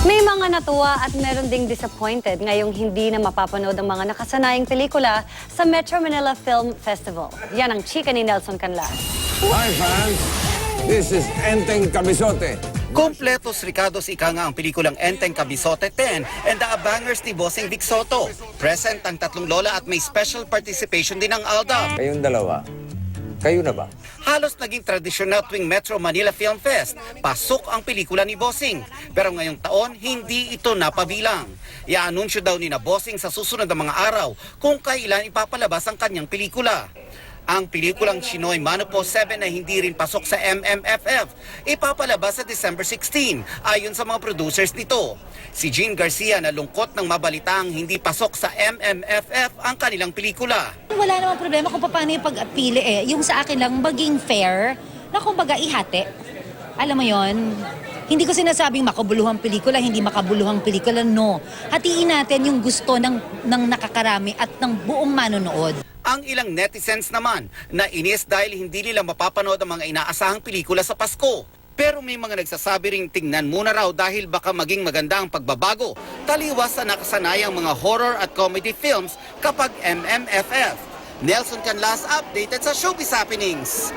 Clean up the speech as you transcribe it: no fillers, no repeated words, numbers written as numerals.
May mga natuwa at meron ding disappointed ngayong hindi na mapapanood ang mga nakasanayang pelikula sa Metro Manila Film Festival. Yan ang chika ni Nelson Canlas. Hi fans, this is Enteng Cabizote. Kompletos Ricardo's ika nga ang pelikulang Enteng Cabizote 10 and the Abangers ni Bossing Vic Soto. Present ang tatlong lola at may special participation din ng Aldab. Kayong dalawa, kayo na ba? Halos naging tradisyon na tuwing Metro Manila Film Fest. Pasok ang pelikula ni Bossing. Pero ngayong taon, hindi ito napabilang. Iaanunsyo daw ni na Bossing sa susunod na mga araw kung kailan ipapalabas ang kanyang pelikula. Ang pelikulang Shinoy Manopo 7 na hindi rin pasok sa MMFF, ipapalabas sa December 16 ayon sa mga producers nito. Si Jean Garcia nalungkot nang mabalitaang hindi pasok sa MMFF ang kanilang pelikula. Wala namang problema kung paano yung pag-apili eh. Yung sa akin lang, maging fair na kumbaga ihati. Alam mo yon, hindi ko sinasabing makabuluhang pelikula, hindi makabuluhang pelikula, no. Hatiin natin yung gusto ng nakakarami at ng buong manonood. Ang ilang netizens naman na inis dahil hindi nila mapapanood ang mga inaasahang pelikula sa Pasko. Pero may mga nagsasabi ring tingnan muna raw dahil baka maging maganda ang pagbabago, taliwas sa nakasanayang mga horror at comedy films kapag MMFF. Nelson Canlas updated sa Showbiz Happenings.